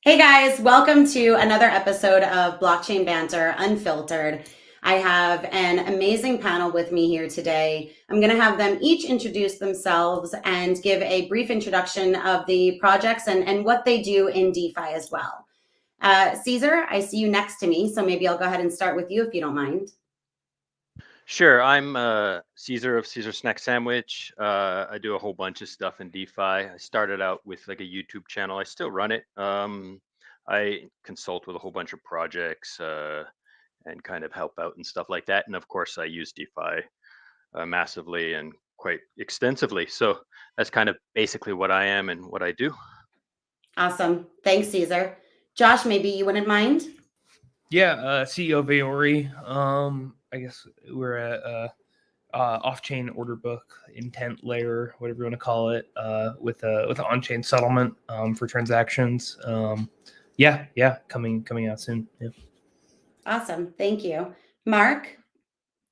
Hey guys, welcome to another episode of Blockchain Banter Unfiltered. I have an amazing panel with me here today. I'm going to have them each introduce themselves and give a brief introduction of the projects and what they do in DeFi as well. Caezor, I see you next to me, so maybe I'll go ahead and start with you if you don't mind. Sure, I'm Caesar of Caesar Snack Sandwich. I do a whole bunch of stuff in DeFi. I started out with like a YouTube channel. I still run it. I consult with a whole bunch of projects and kind of help out and stuff like that. And of course, I use DeFi massively and quite extensively. So that's kind of basically what I am and what I do. Awesome. Thanks, Caezor. Josh, maybe you wouldn't mind? Yeah, CEO of Aori. I guess we're at off-chain order book, intent layer, whatever you want to call it, with an on-chain settlement for transactions. Coming out soon. Yeah. Awesome. Thank you. Mark,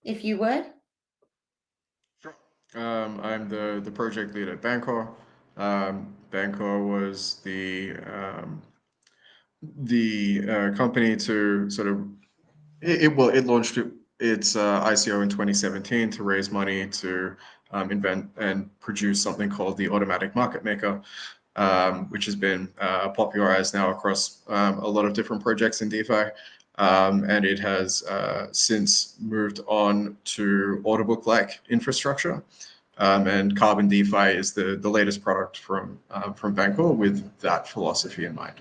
if you would. Sure. I'm the project lead at Bancor. Bancor was the company to sort of it launched its ICO in 2017 to raise money to invent and produce something called the automatic market maker, which has been popularized now across a lot of different projects in DeFi. And it has since moved on to order book-like infrastructure. And Carbon DeFi is the latest product from Bancor with that philosophy in mind.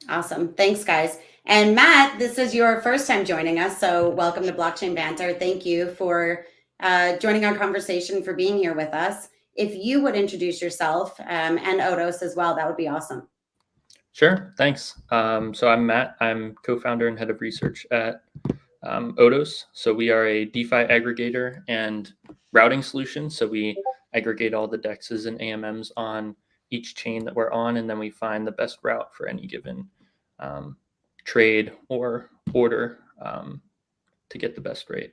Awesome. Thanks, guys. And Matt, this is your first time joining us, so welcome to Blockchain Banter. Thank you for joining our conversation, for being here with us. If you would introduce yourself and Odos as well, that would be awesome. Sure, thanks. So I'm Matt. I'm co-founder and head of research at Odos. So we are a DeFi aggregator and routing solution. So we aggregate all the DEXs and AMMs on each chain that we're on, and then we find the best route for any given trade or order to get the best rate.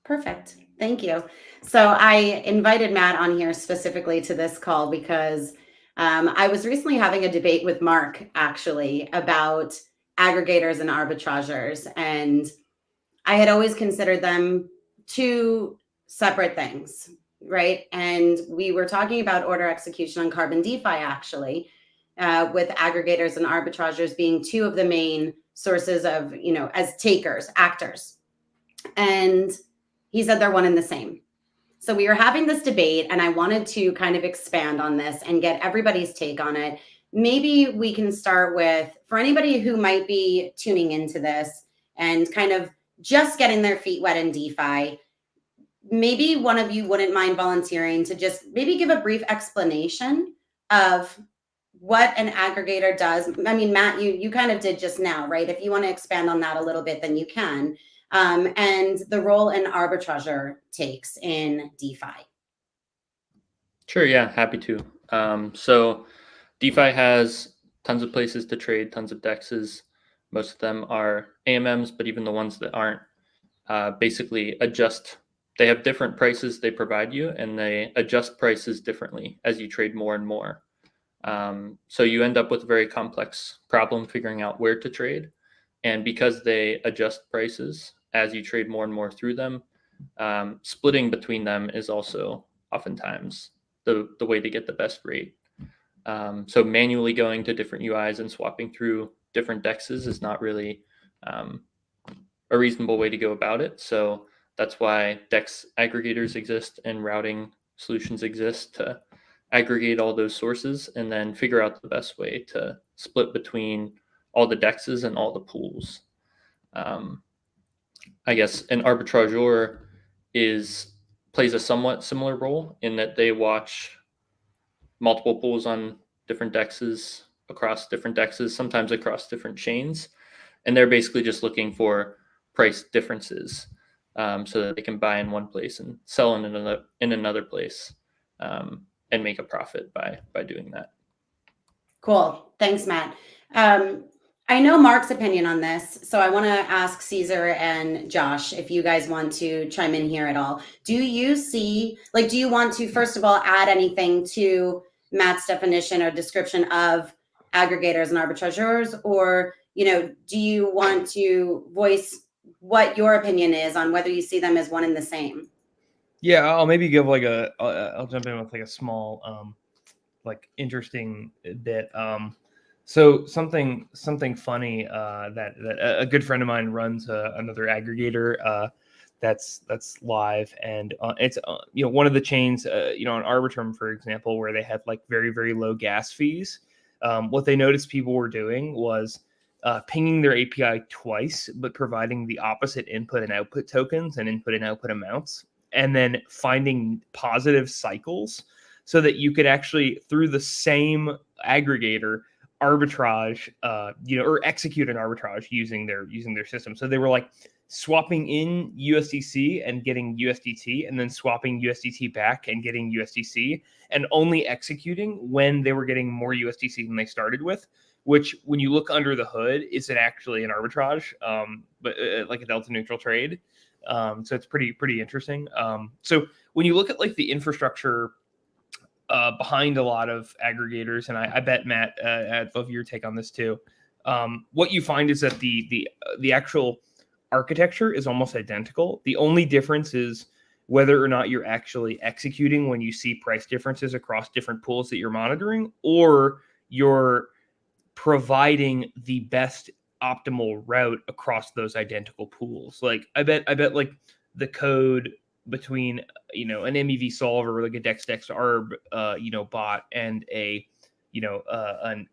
Perfect. Thank you. So I invited Matt on here specifically to this call because I was recently having a debate with Mark, actually, about aggregators and arbitrageurs. And I had always considered them two separate things, right? And we were talking about order execution on Carbon DeFi, actually, with aggregators and arbitrageurs being two of the main sources of, as takers, actors. And he said they're one and the same. So we were having this debate, and I wanted to kind of expand on this and get everybody's take on it. Maybe we can start with, for anybody who might be tuning into this and kind of just getting their feet wet in DeFi, maybe one of you wouldn't mind volunteering to just maybe give a brief explanation of what an aggregator does. I mean, Matt, you kind of did just now, right? If you want to expand on that a little bit, then you can. And the role an arbitrageur takes in DeFi. Sure, yeah, happy to. So DeFi has tons of places to trade, tons of DEXs. Most of them are AMMs, but even the ones that aren't basically adjust. They have different prices they provide you, and they adjust prices differently as you trade more and more. So you end up with a very complex problem figuring out where to trade. And because they adjust prices as you trade more and more through them, splitting between them is also oftentimes the way to get the best rate. So manually going to different UIs and swapping through different DEXs is not really a reasonable way to go about it. So that's why DEX aggregators exist and routing solutions exist to aggregate all those sources and then figure out the best way to split between all the DEXs and all the pools. I guess an arbitrageur plays a somewhat similar role in that they watch multiple pools on different DEXs, across different DEXs, sometimes across different chains. And they're basically just looking for price differences so that they can buy in one place and sell in another place and make a profit by doing that. Cool. Thanks, Matt. I know Mark's opinion on this, so I want to ask Caezor and Josh if you guys want to chime in here at all. Do you want to, first of all, add anything to Matt's definition or description of aggregators and arbitrageurs, or do you want to voice what your opinion is on whether you see them as one and the same? Yeah, I'll maybe give like I'll jump in with like a small like interesting bit. So something funny that a good friend of mine runs another aggregator that's live, and it's one of the chains on Arbitrum, for example, where they had like very, very low gas fees. What they noticed people were doing was pinging their API twice, but providing the opposite input and output tokens and input and output amounts, and then finding positive cycles so that you could actually, through the same aggregator, arbitrage, or execute an arbitrage using their system. So they were like swapping in USDC and getting USDT, and then swapping USDT back and getting USDC, and only executing when they were getting more USDC than they started with, which when you look under the hood, isn't actually an arbitrage, but like a delta neutral trade. So it's pretty interesting. So when you look at like the infrastructure behind a lot of aggregators, and I bet, Matt, I'd love your take on this too. What you find is that the actual architecture is almost identical. The only difference is whether or not you're actually executing when you see price differences across different pools that you're monitoring, or you're providing the best optimal route across those identical pools. Like I bet like the code between an MEV solver, like a dex arb bot, and a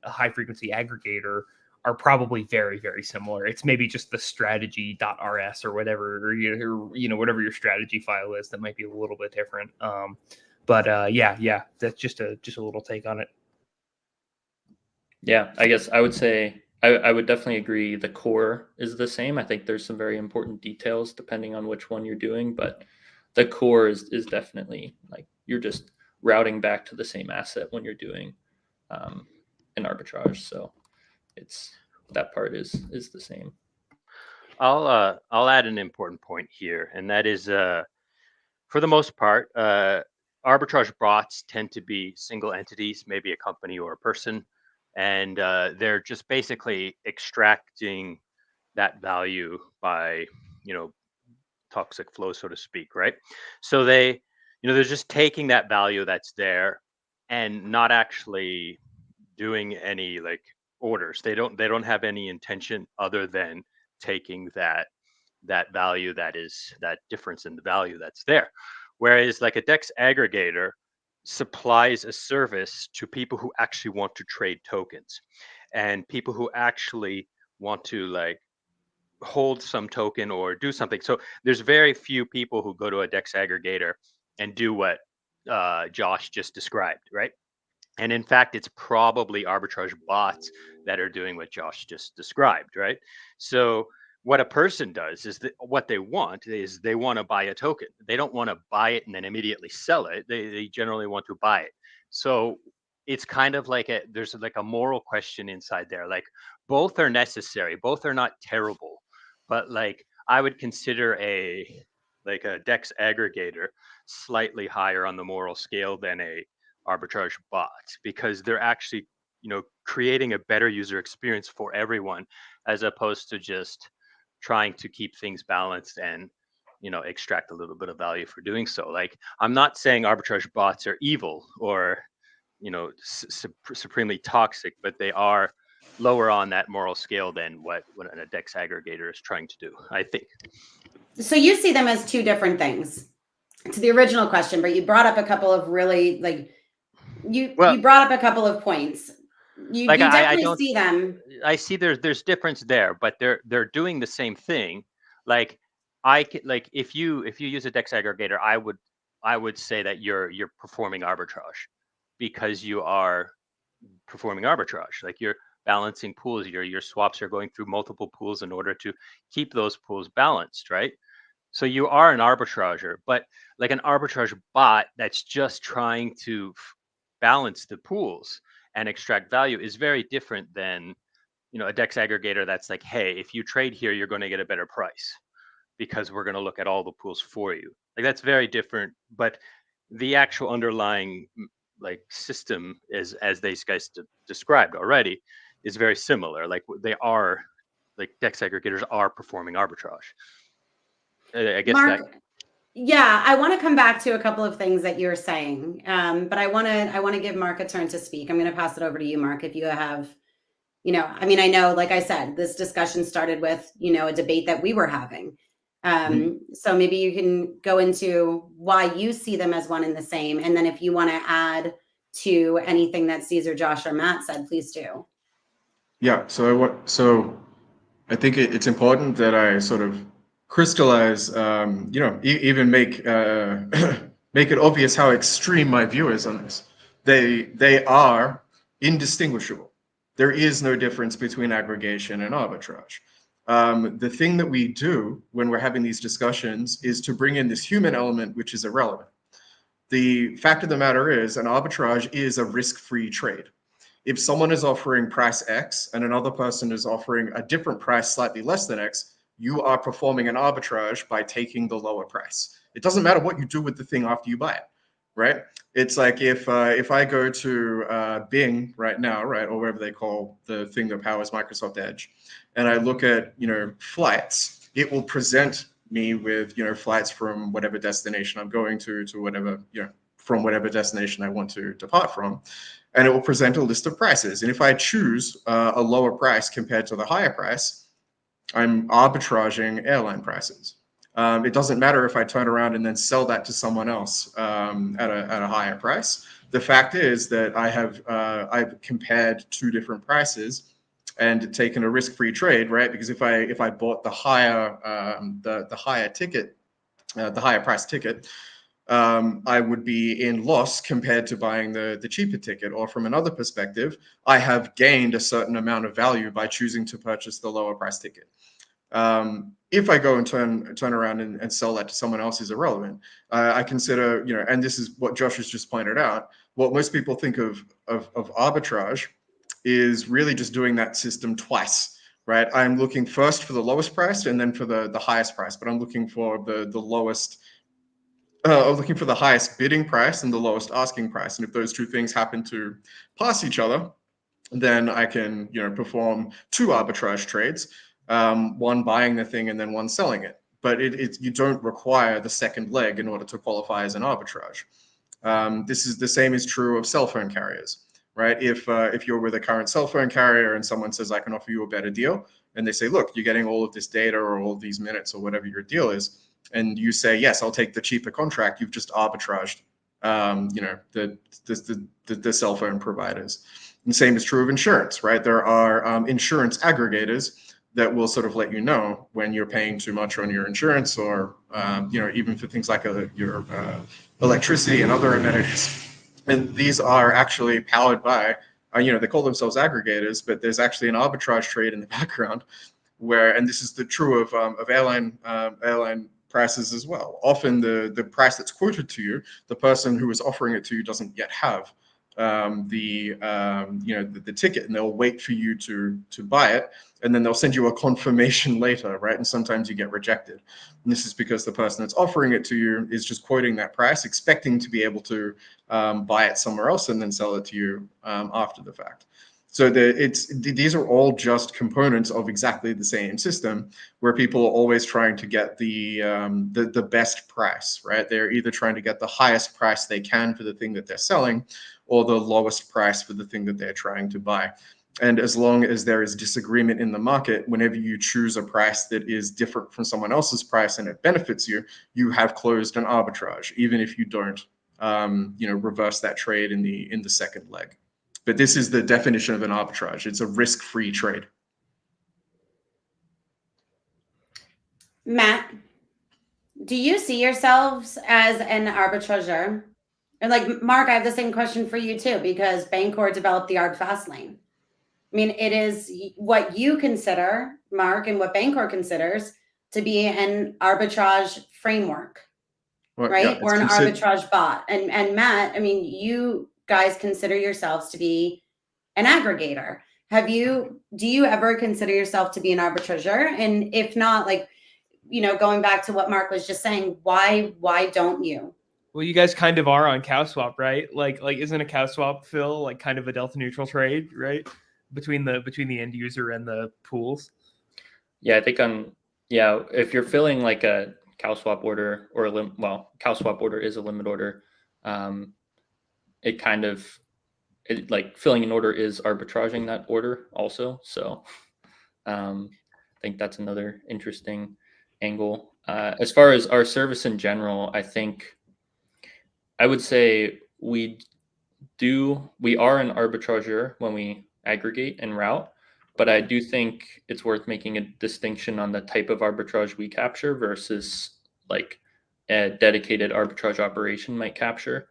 high frequency aggregator are probably very, very similar. It's maybe just the strategy.rs or whatever, or whatever your strategy file is, that might be a little bit different. But yeah, that's just a little take on it. Yeah, I guess I would say I would definitely agree. The core is the same. I think there's some very important details depending on which one you're doing, but the core is definitely like you're just routing back to the same asset when you're doing an arbitrage. So that part is the same. I'll add an important point here, and that is for the most part, arbitrage bots tend to be single entities, maybe a company or a person, and they're just basically extracting that value by toxic flow, so to speak, right? So they're just taking that value that's there and not actually doing any like orders. They don't have any intention other than taking that value, that difference in the value that's there. Whereas like a DEX aggregator supplies a service to people who actually want to trade tokens, and people who actually want to like hold some token or do something. So there's very few people who go to a DEX aggregator and do what Josh just described, right? And in fact, it's probably arbitrage bots that are doing what Josh just described, right? So what a person does is that what they want to buy a token. They don't want to buy it and then immediately sell it. They generally want to buy it. So it's kind of like there's like a moral question inside there. Like both are necessary. Both are not terrible, but like I would consider a DEX aggregator slightly higher on the moral scale than a arbitrage bot, because they're actually creating a better user experience for everyone, as opposed to just trying to keep things balanced and extract a little bit of value for doing so. Like I'm not saying arbitrage bots are evil or supremely toxic, but they are lower on that moral scale than what a DEX aggregator is trying to do, I think. So you see them as two different things. To the original question, but you brought up a couple of really you brought up a couple of points. You definitely see them. I see there's difference there, but they're doing the same thing. Like if you use a DEX aggregator, I would say that you're performing arbitrage, because you are performing arbitrage. Like you're balancing pools. Your swaps are going through multiple pools in order to keep those pools balanced, right? So you are an arbitrager, but like an arbitrage bot that's just trying to balance the pools and extract value is very different than a DEX aggregator that's like, hey, if you trade here, you're going to get a better price because we're going to look at all the pools for you. Like that's very different, but the actual underlying like system as these guys described already is very similar. Like they are, like DEX aggregators are performing arbitrage. I guess Mark, that. yeah, I want to come back to a couple of things that you're saying, but I want to give Mark a turn to speak. I'm going to pass it over to you, Mark, if you have, I mean, I know, like I said, this discussion started with, a debate that we were having. So maybe you can go into why you see them as one and the same. And then if you want to add to anything that Ceazor, Josh, or Matt said, please do. Yeah, so I think it's important that I sort of crystallize, even make make it obvious how extreme my view is on this. They are indistinguishable. There is no difference between aggregation and arbitrage. The thing that we do when we're having these discussions is to bring in this human element, which is irrelevant. The fact of the matter is, an arbitrage is a risk-free trade. If someone is offering price X and another person is offering a different price slightly less than X, you are performing an arbitrage by taking the lower price. It doesn't matter what you do with the thing after you buy it, right? It's like if I go to Bing right now, right, or whatever they call the thing that powers Microsoft Edge, and I look at, flights, it will present me with, flights from whatever destination I'm going to whatever, from whatever destination I want to depart from. And it will present a list of prices. And if I choose a lower price compared to the higher price, I'm arbitraging airline prices. It doesn't matter if I turn around and then sell that to someone else at a higher price. The fact is that I've compared two different prices and taken a risk-free trade, right? Because if I bought the higher ticket, the higher price ticket, I would be in loss compared to buying the cheaper ticket. Or from another perspective, I have gained a certain amount of value by choosing to purchase the lower price ticket. If I go and turn around and sell that to someone else is irrelevant. I consider, and this is what Josh has just pointed out, what most people think of arbitrage is really just doing that system twice, right? I'm looking first for the lowest price and then for the highest price, but I'm looking for the lowest. I'm looking for the highest bidding price and the lowest asking price. And if those two things happen to pass each other, then I can, perform two arbitrage trades, one buying the thing and then one selling it. But you don't require the second leg in order to qualify as an arbitrage. This is the same is true of cell phone carriers, right? If you're with a current cell phone carrier and someone says, I can offer you a better deal, and they say, look, you're getting all of this data or all of these minutes or whatever your deal is, and you say, yes, I'll take the cheaper contract, you've just arbitraged, the cell phone providers. And same is true of insurance, right? There are insurance aggregators that will sort of let you know when you're paying too much on your insurance, or even for things like your electricity and other amenities. And these are actually powered by, they call themselves aggregators, but there's actually an arbitrage trade in the background where, and this is true of airline prices as well. Often the price that's quoted to you, the person who is offering it to you doesn't yet have the ticket, and they'll wait for you to buy it, and then they'll send you a confirmation later, right? And sometimes you get rejected. And this is because the person that's offering it to you is just quoting that price, expecting to be able to buy it somewhere else and then sell it to you after the fact. So these are all just components of exactly the same system, where people are always trying to get the best price, right? They're either trying to get the highest price they can for the thing that they're selling, or the lowest price for the thing that they're trying to buy. And as long as there is disagreement in the market, whenever you choose a price that is different from someone else's price and it benefits you, you have closed an arbitrage, even if you don't, reverse that trade in the second leg. But this is the definition of an arbitrage. It's a risk-free trade. Matt, do you see yourselves as an arbitrageur? And like Mark, I have the same question for you too, because Bancor developed the Arb fast lane. I mean, it is what you consider, Mark, and what Bancor considers to be an arbitrage framework, right? Yeah, or an arbitrage bot. And Matt, I mean, you guys consider yourselves to be an aggregator. Do you ever consider yourself to be an arbitrageur? And if not, like, going back to what Mark was just saying, why don't you? Well, you guys kind of are on cow swap, right? Like isn't a cow swap, Phil, like kind of a delta neutral trade, right? Between the end user and the pools. Yeah, I think if you're filling like a cow swap order or cow swap order is a limit order. It kind of like filling an order is arbitraging that order also. So I think that's another interesting angle. As far as our service in general, I would say we are an arbitrageur when we aggregate and route, but I do think it's worth making a distinction on the type of arbitrage we capture versus like a dedicated arbitrage operation might capture.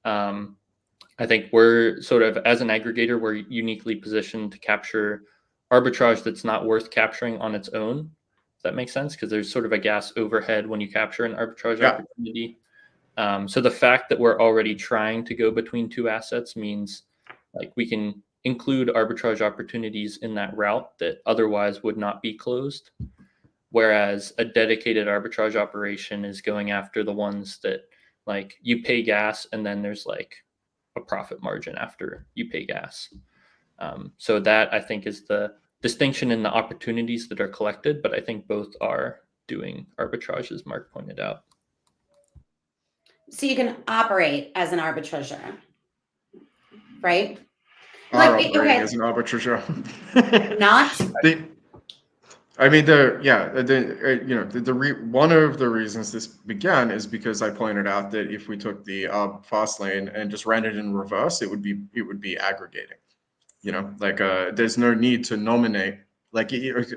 I think we're sort of, as an aggregator, we're uniquely positioned to capture arbitrage that's not worth capturing on its own. Does that make sense? Because there's sort of a gas overhead when you capture an arbitrage opportunity. So the fact that we're already trying to go between two assets means like we can include arbitrage opportunities in that route that otherwise would not be closed. Whereas a dedicated arbitrage operation is going after the ones that like you pay gas and then there's like a profit margin after you pay gas. So that I think is the distinction in the opportunities that are collected, but I think both are doing arbitrage, as Mark pointed out. So you can operate as an arbitrageur, right? Are Like, operating okay. as an arbitrageur. Not? One of the reasons this began is because I pointed out that if we took the fast lane and just ran it in reverse, it would be aggregating. There's no need to nominate. Like,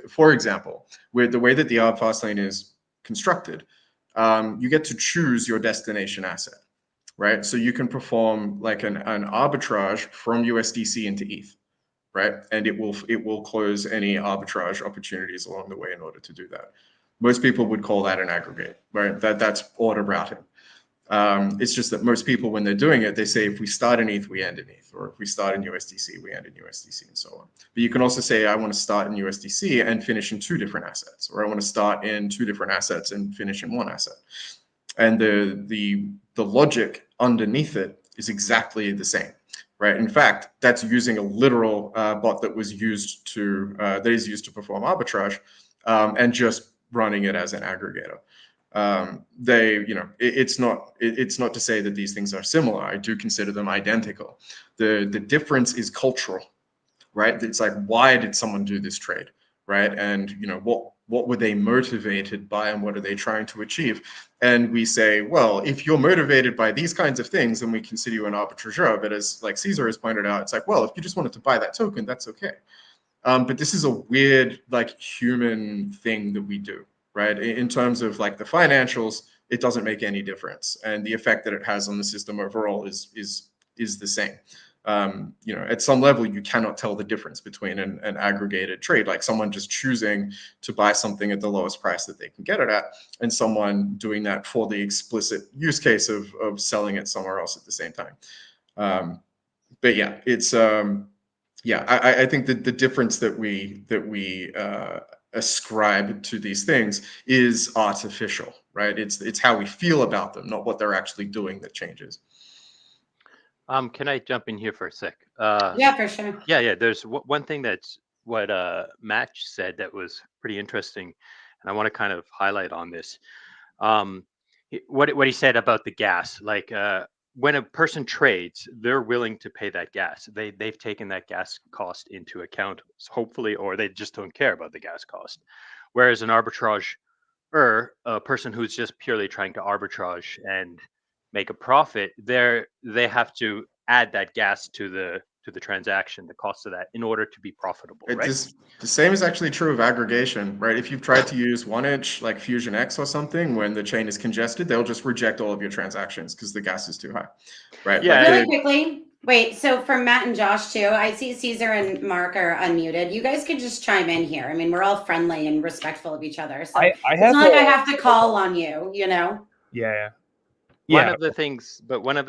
for example, with the way that the arb fast lane is constructed, you get to choose your destination asset, right? So you can perform like an arbitrage from USDC into ETH, right? And it will close any arbitrage opportunities along the way in order to do that. Most people would call that an aggregate, right? That's order routing. It's just that most people, when they're doing it, they say if we start in ETH, we end in ETH, or if we start in USDC, we end in USDC, and so on. But you can also say, I want to start in USDC and finish in two different assets, or I want to start in two different assets and finish in one asset. And the logic underneath it is exactly the same, right? In fact, that's using a literal bot that is used to perform arbitrage, and just running it as an aggregator. It's not to say that these things are similar. I do consider them identical. The difference is cultural, right? It's like, why did someone do this trade, right? And what were they motivated by, and what are they trying to achieve? And we say, well, if you're motivated by these kinds of things, then we consider you an arbitrageur. But as like Ceazor has pointed out, it's like, well, if you just wanted to buy that token, that's okay. But this is a weird, like, human thing that we do, right? In terms of like the financials, it doesn't make any difference, and the effect that it has on the system overall is the same. At some level, you cannot tell the difference between an aggregated trade, like someone just choosing to buy something at the lowest price that they can get it at, and someone doing that for the explicit use case of selling it somewhere else at the same time. But yeah, it's I think that the difference that we ascribe to these things is artificial, right? It's how we feel about them, not what they're actually doing, that changes. Can I jump in here for a sec? Yeah, for sure. Yeah. There's one thing that's what Match said that was pretty interesting, and I want to kind of highlight on this. What he said about the gas, like when a person trades, they're willing to pay that gas. They've taken that gas cost into account, hopefully, or they just don't care about the gas cost. Whereas an arbitrage, or a person who's just purely trying to arbitrage and make a profit, they have to add that gas to the transaction, the cost of that, in order to be profitable, right? The same is actually true of aggregation, right? If you've tried to use 1inch like Fusion X or something, when the chain is congested, they'll just reject all of your transactions because the gas is too high, right? Yeah. Really quickly, wait, so for Matt and Josh too, I see Ceazor and Mark are unmuted. You guys could just chime in here. I mean, we're all friendly and respectful of each other, so it's not like I have to call on you, Yeah. One of the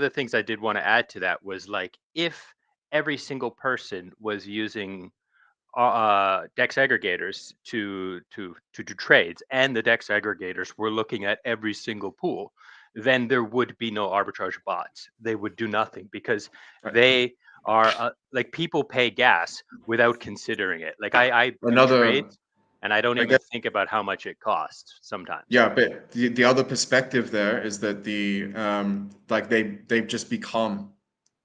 things I did want to add to that was, like, if every single person was using DEX aggregators to do trades, and the DEX aggregators were looking at every single pool, then there would be no arbitrage bots. They would do nothing because Right. they are like people pay gas without considering it. Like I do Another, trades and I don't I even guess, think about how much it costs sometimes. yeah, but the other perspective there is that like they've just become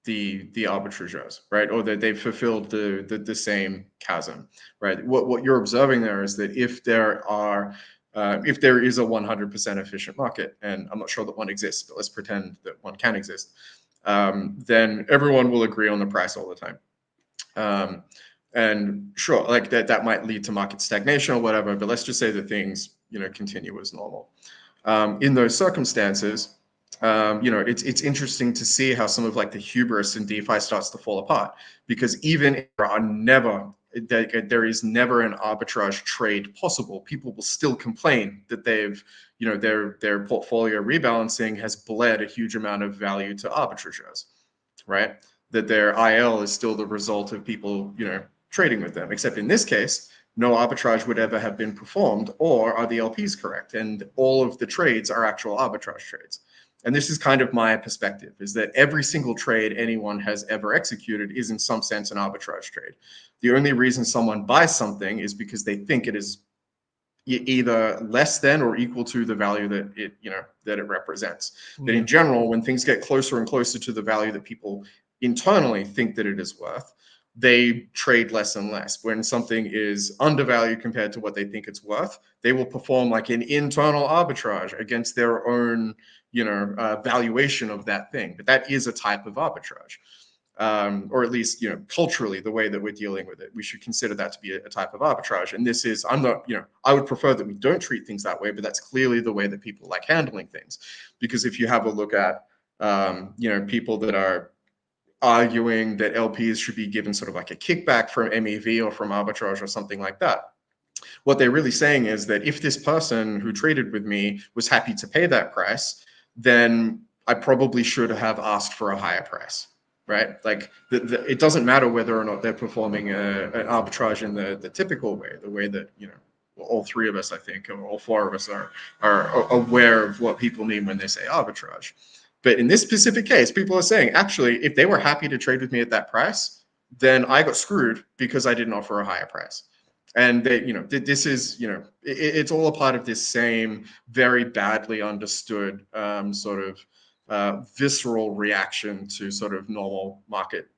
the arbitrageurs, right? Or that they've fulfilled the same chasm, right? What you're observing there is that if there is a 100% efficient market, and I'm not sure that one exists, but let's pretend that one can exist, then everyone will agree on the price all the time. And sure, like that might lead to market stagnation or whatever, but let's just say that things, continue as normal. In those circumstances, it's interesting to see how some of like the hubris in DeFi starts to fall apart, because even if there is never an arbitrage trade possible, people will still complain that they've, their portfolio rebalancing has bled a huge amount of value to arbitrageurs, right? That their IL is still the result of people, trading with them, except in this case, no arbitrage would ever have been performed, or are the LPs correct? And all of the trades are actual arbitrage trades. And this is kind of my perspective, is that every single trade anyone has ever executed is in some sense an arbitrage trade. The only reason someone buys something is because they think it is either less than or equal to the value that it represents. But in general, when things get closer and closer to the value that people internally think that it is worth, they trade less and less. When something is undervalued compared to what they think it's worth, they will perform like an internal arbitrage against their own, valuation of that thing. But that is a type of arbitrage, or at least, culturally, the way that we're dealing with it, we should consider that to be a type of arbitrage. And this is, I'm not, I would prefer that we don't treat things that way, but that's clearly the way that people like handling things. Because if you have a look at, people that are arguing that LPs should be given sort of like a kickback from MEV or from arbitrage or something like that, what they're really saying is that if this person who traded with me was happy to pay that price, then I probably should have asked for a higher price, right? Like it doesn't matter whether or not they're performing an arbitrage in the typical way, the way that, all three of us, I think, or all four of us are aware of what people mean when they say arbitrage. But in this specific case, people are saying, actually, if they were happy to trade with me at that price, then I got screwed because I didn't offer a higher price. And they, this is, it's all a part of this same very badly understood sort of visceral reaction to sort of normal market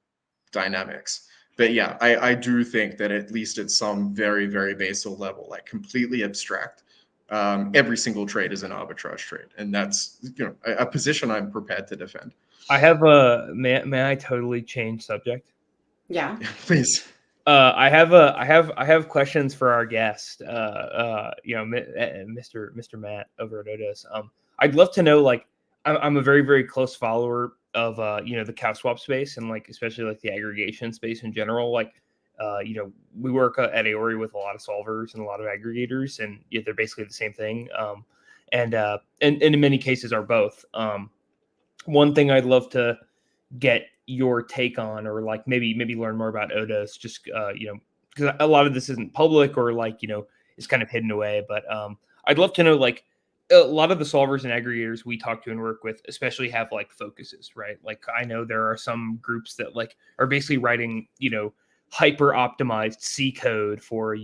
dynamics. But yeah, I do think that at least at some very, very basal level, like completely abstract, every single trade is an arbitrage trade, and that's a position I'm prepared to defend. I have a may I totally change subject? Yeah. Please. I have questions for our guest, Mr. Matt over at Odos. I'd love to know, like, I'm a very, very close follower of the cow swap space, and like especially like the aggregation space in general. Like, we work at Aori with a lot of solvers and a lot of aggregators, and they're basically the same thing. And in many cases are both. One thing I'd love to get your take on, or like maybe learn more about Odos, just because a lot of this isn't public, or like is kind of hidden away. But I'd love to know, like, a lot of the solvers and aggregators we talk to and work with especially have like focuses, right? Like, I know there are some groups that like are basically writing hyper optimized C code for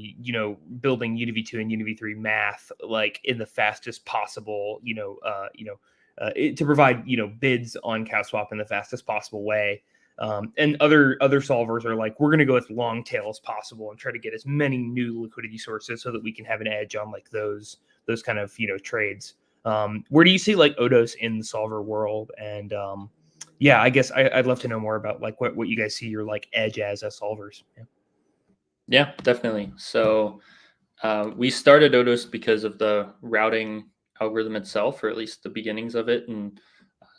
building UniV2 and UniV3 math like in the fastest possible to provide bids on CowSwap in the fastest possible way. And other solvers are like, we're going to go as long tail as possible and try to get as many new liquidity sources so that we can have an edge on like those kind of trades. Where do you see like Odos in the solver world? And I guess I'd love to know more about like what you guys see your like edge as solvers. Yeah, definitely. So we started Odos because of the routing algorithm itself, or at least the beginnings of it, and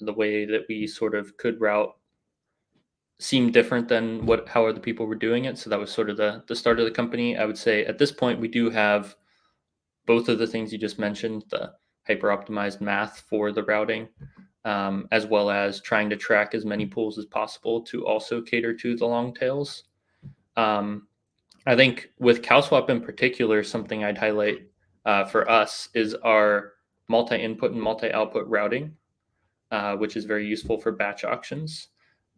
the way that we sort of could route seemed different than how other people were doing it. So that was sort of the start of the company. I would say at this point we do have both of the things you just mentioned, the hyper optimized math for the routing, as well as trying to track as many pools as possible to also cater to the long tails. I think with CowSwap in particular, something I'd highlight for us is our multi-input and multi-output routing. which is very useful for batch auctions.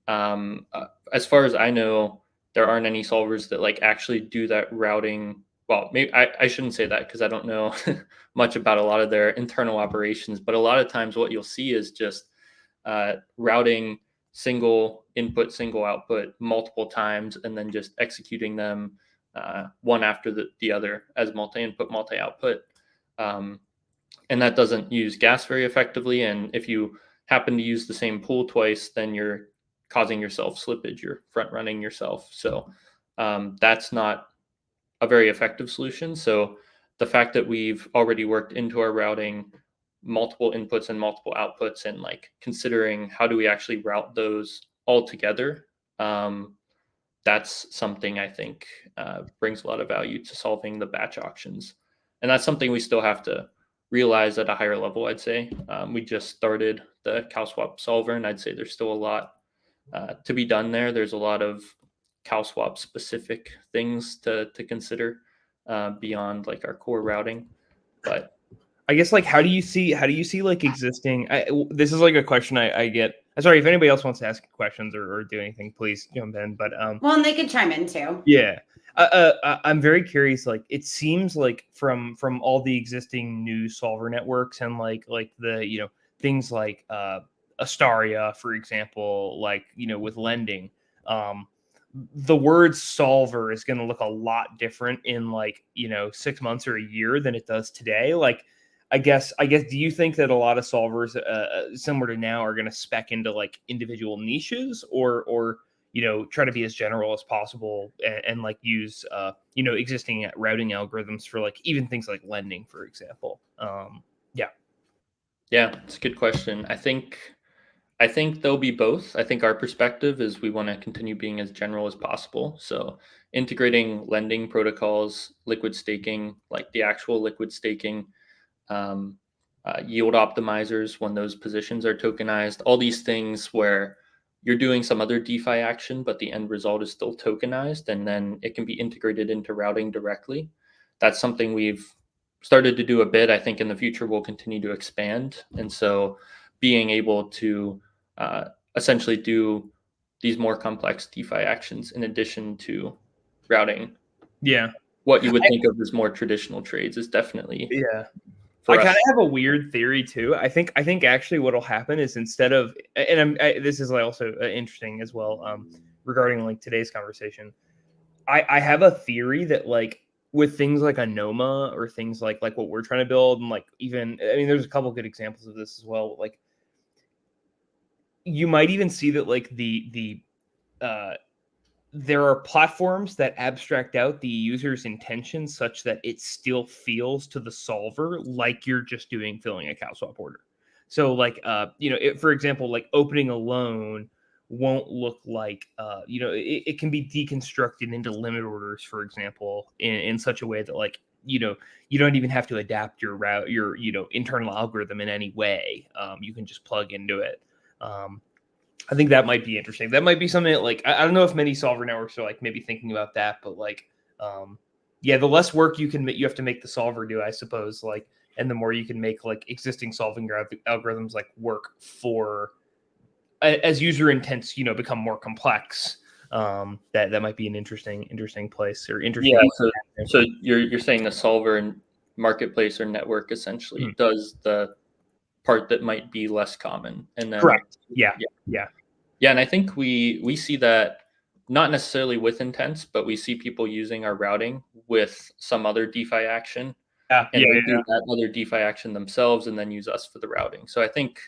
As far as I know, there aren't any solvers that like actually do that routing. Well, maybe I shouldn't say that because I don't know much about a lot of their internal operations, but a lot of times what you'll see is just routing single input, single output multiple times, and then just executing them one after the other as multi-input, multi-output. And that doesn't use gas very effectively. And if you happen to use the same pool twice, then you're causing yourself slippage. You're front running yourself. So that's not a very effective solution. So the fact that we've already worked into our routing multiple inputs and multiple outputs, and like considering how do we actually route those all together, that's something I think brings a lot of value to solving the batch auctions. And that's something we still have to realize at a higher level, I'd say. We just started the CalSwap solver, and I'd say there's still a lot to be done there. There's a lot of CalSwap specific things to consider beyond like our core routing. But I guess like how do you see like existing? This is like a question I get. Sorry, if anybody else wants to ask questions or do anything, please jump in. But well, and they could chime in too. Yeah, I'm very curious. Like, it seems like from all the existing new solver networks and like the things like Astaria, for example, like with lending, the word solver is going to look a lot different in like 6 months or a year than it does today. Like, I guess, do you think that a lot of solvers similar to now are going to spec into like individual niches or try to be as general as possible and like use existing routing algorithms for like even things like lending, for example? Yeah, it's a good question. I think there'll be both. I think our perspective is we want to continue being as general as possible. So integrating lending protocols, liquid staking, like the actual liquid staking, yield optimizers when those positions are tokenized, all these things where you're doing some other DeFi action, but the end result is still tokenized, and then it can be integrated into routing directly. That's something we've started to do a bit. I think in the future we'll continue to expand. And so being able to essentially do these more complex DeFi actions in addition to routing. Yeah. What you would think of as more traditional trades is definitely. Yeah. I kind of have a weird theory too. I think actually what'll happen is instead of, and this is also interesting as well regarding like today's conversation. I have a theory that like with things like a Noma or things like what we're trying to build, and like even there's a couple good examples of this as well. Like you might even see that like there are platforms that abstract out the user's intention such that it still feels to the solver like you're just filling a CalSwap order. So like, for example, like opening a loan won't look like, it can be deconstructed into limit orders, for example, in such a way that like, you don't even have to adapt your route, your internal algorithm in any way. You can just plug into it. I think that might be interesting. That might be something that, like, I don't know if many solver networks are like maybe thinking about that, but like, the less work you have to make the solver do, I suppose, like, and the more you can make like existing solving algorithms like work for as user intents, become more complex. That might be an interesting place or interesting. Yeah. So you're saying the solver and marketplace or network essentially does the part that might be less common, and then correct. Yeah. And I think we see that not necessarily with intents, but we see people using our routing with some other DeFi action, and they do that other DeFi action themselves, and then use us for the routing. So I think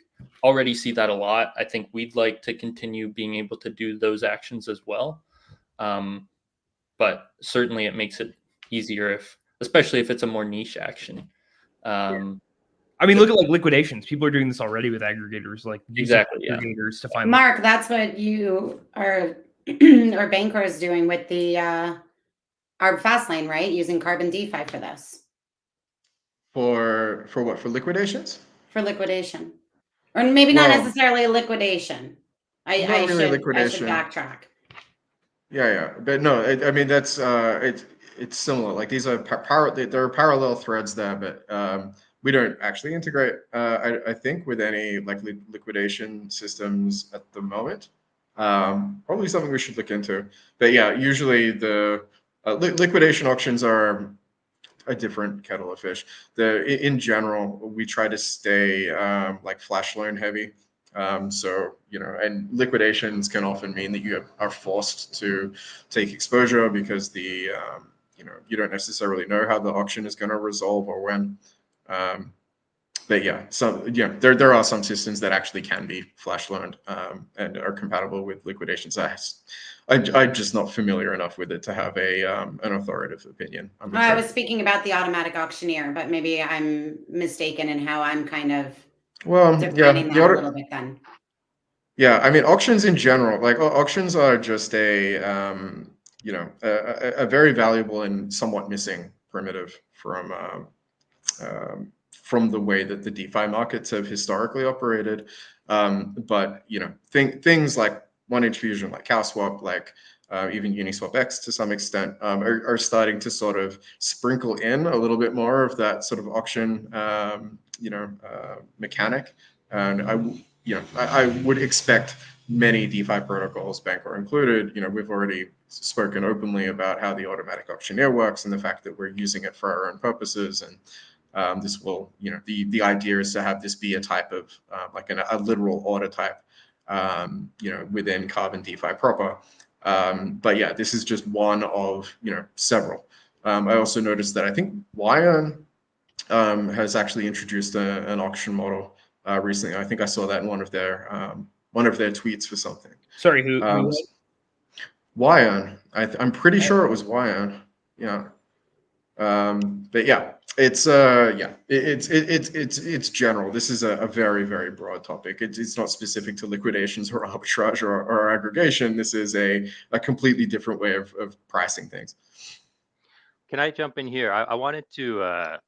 already see that a lot. I think we'd like to continue being able to do those actions as well, but certainly it makes it easier especially if it's a more niche action. Look at like liquidations. People are doing this already with aggregators, like exactly aggregators to find. Mark, that's what you are, or Bancor is doing with the Arb Fastlane, right? Using Carbon DeFi for this. For what? For liquidations? For liquidation, or maybe not necessarily a liquidation. I should backtrack. Yeah, but no, that's it's similar. Like these are there are parallel threads there, but we don't actually integrate, I think, with any like liquidation systems at the moment. Probably something we should look into. But yeah, usually the liquidation auctions are a different kettle of fish. In general, we try to stay like flash loan heavy. So, you know, and liquidations can often mean that you are forced to take exposure because you know, you don't necessarily know how the auction is going to resolve or when. But yeah, there are some systems that actually can be flash loaned and are compatible with liquidations. I'm just not familiar enough with it to have an authoritative opinion. Well, I was speaking about the automatic auctioneer, but maybe I'm mistaken in how I'm kind of defining that a little bit then. Yeah, I mean, auctions in general, like auctions are just you know, a very valuable and somewhat missing primitive from the way that the DeFi markets have historically operated. But you know, things like one-inch fusion, like CowSwap, like even Uniswap X to some extent, are starting to sort of sprinkle in a little bit more of that sort of auction, you know, mechanic. And I would expect many DeFi protocols, Bancor included, you know, we've already spoken openly about how the automatic auctioneer works and the fact that we're using it for our own purposes. And this will, you know, the idea is to have this be a type of like a literal order type, you know, within Carbon DeFi proper. But yeah, this is just one of, you know, several. I also noticed that I think Wyon has actually introduced an auction model recently. I think I saw that in one of their tweets for something. Sorry, who Wyon. I'm pretty sure it was Wyon. Yeah. But yeah, it's it's general. This is a very, very broad topic. It's not specific to liquidations or arbitrage or aggregation. This is a completely different way of pricing things. Can I jump in here? I wanted to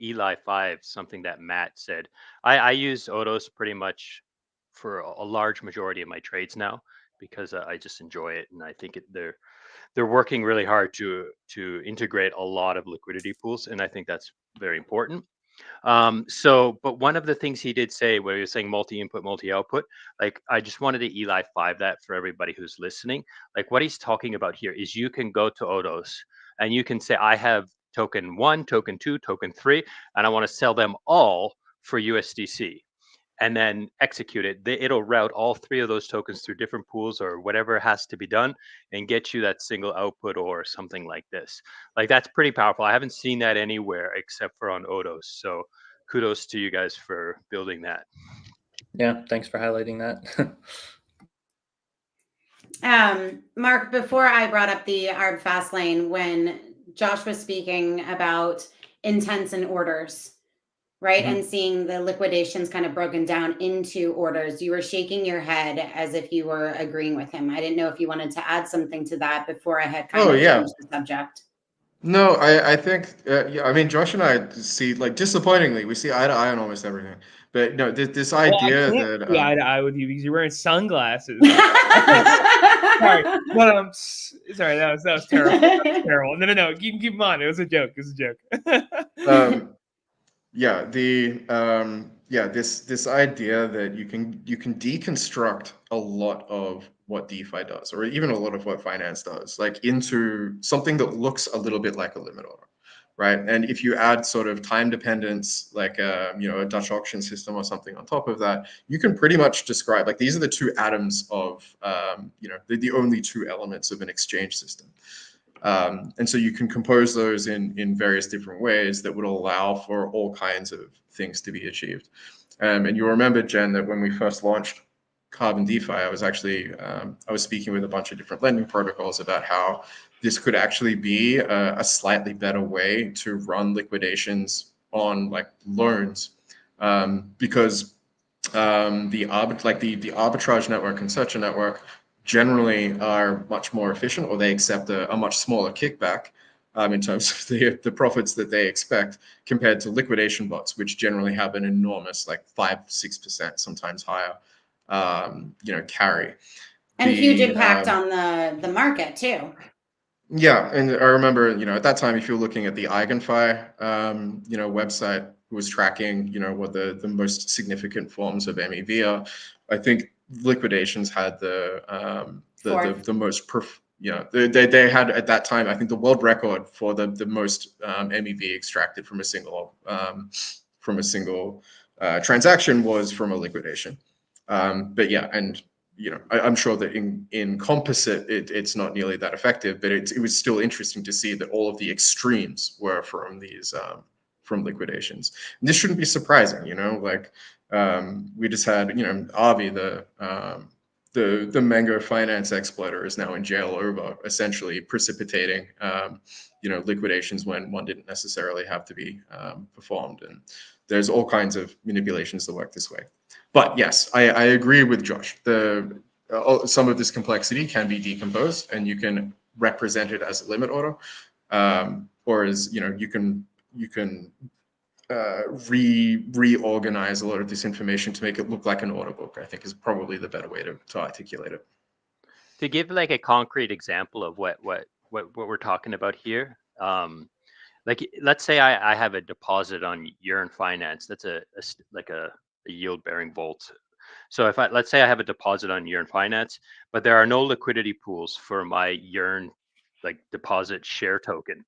Eli 5, something that Matt said. I use Odos pretty much for a large majority of my trades now because I just enjoy it, and I think they're working really hard to integrate a lot of liquidity pools, and I think that's very important. But one of the things he did say, where he was saying multi-input, multi-output, like I just wanted to Eli 5 that for everybody who's listening. Like what he's talking about here is you can go to Odos and you can say, I have token 1, token 2, token 3, and I want to sell them all for USDC. And then execute it. It'll route all 3 of those tokens through different pools or whatever has to be done and get you that single output or something like this. Like that's pretty powerful. I haven't seen that anywhere except for on Odos. So kudos to you guys for building that. Yeah, thanks for highlighting that. Mark, before I brought up the Arb Fastlane, when Josh was speaking about intents and orders, right? Mhm. And seeing the liquidations kind of broken down into orders, you were shaking your head as if you were agreeing with him. I didn't know if you wanted to add something to that before I had kind of changed the subject. No, I think, yeah, I mean, Josh and I see, like, disappointingly, we see eye to eye on almost everything. But no, this idea that see eye to eye with you because you're wearing sunglasses. Sorry, but sorry, that was terrible. That was terrible. No, you can keep them on. It was a joke. It was a joke. Yeah, this idea that you can deconstruct a lot of what DeFi does, or even a lot of what finance does, like into something that looks a little bit like a limit order, right? And if you add sort of time dependence, like you know, a Dutch auction system or something on top of that, you can pretty much describe, like, these are the 2 atoms of you know, the only 2 elements of an exchange system. And so you can compose those in various different ways that would allow for all kinds of things to be achieved. And you remember, Jen, that when we first launched Carbon DeFi, I was actually I was speaking with a bunch of different lending protocols about how this could actually be a slightly better way to run liquidations on, like, loans, because the arbitrage network and searcher network generally are much more efficient, or they accept a much smaller kickback in terms of the profits that they expect, compared to liquidation bots, which generally have an enormous, like 5-6%, sometimes higher, you know, carry. And huge impact on the market too. Yeah, and I remember, you know, at that time, if you're looking at the EigenFi, you know, website, who was tracking, what the most significant forms of MEV are. I think liquidations had the most they had at that time, I think, the world record for the most MEV extracted from a single transaction was from a liquidation. But yeah, and I'm sure that in composite it's not nearly that effective, but it was still interesting to see that all of the extremes were from these from liquidations. And this shouldn't be surprising, like we just had Avi, the Mango finance exploiter, is now in jail over essentially precipitating liquidations when one didn't necessarily have to be performed. And there's all kinds of manipulations that work this way. But yes, I agree with Josh. Some of this complexity can be decomposed, and you can represent it as a limit order, or as you can reorganize a lot of this information to make it look like an order book. I think is probably the better way to articulate it. To give like a concrete example of what we're talking about here, like let's say I have a deposit on Yearn Finance. That's a yield bearing vault. So let's say I have a deposit on Yearn Finance, but there are no liquidity pools for my Yearn deposit share token.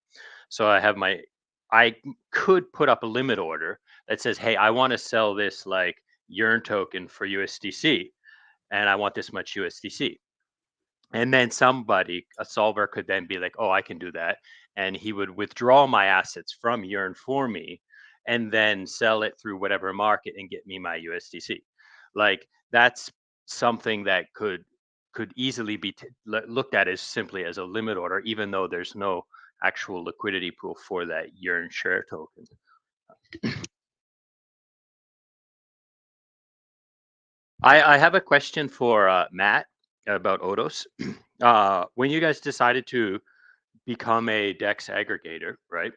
So I could put up a limit order that says, hey, I want to sell this Yearn token for USDC, and I want this much USDC. And then a solver could then be like, oh, I can do that. And he would withdraw my assets from Yearn for me and then sell it through whatever market and get me my USDC. That's something that could easily be looked at as simply as a limit order, even though there's no actual liquidity pool for that Yearn share token. I have a question for Matt about Odos. When you guys decided to become a DEX aggregator, right?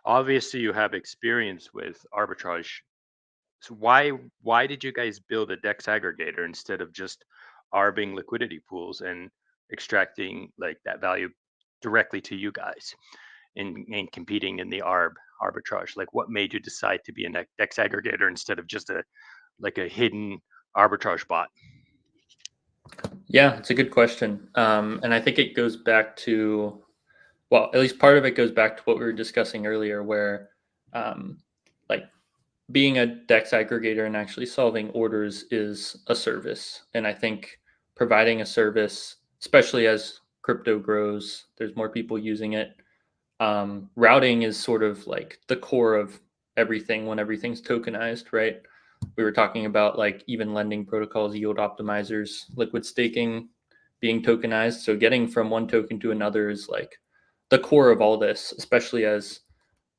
Obviously, you have experience with arbitrage. So why did you guys build a DEX aggregator instead of just arbing liquidity pools and extracting that value directly to you guys and competing in the arbitrage? What made you decide to be a DEX aggregator instead of just a hidden arbitrage bot? Yeah, it's a good question. And I think it goes back to, well, at least part of it goes back to what we were discussing earlier, where being a DEX aggregator and actually solving orders is a service. And I think providing a service, especially as crypto grows, there's more people using it. Routing is sort of the core of everything when everything's tokenized, right? We were talking about even lending protocols, yield optimizers, liquid staking being tokenized. So getting from one token to another is the core of all this, especially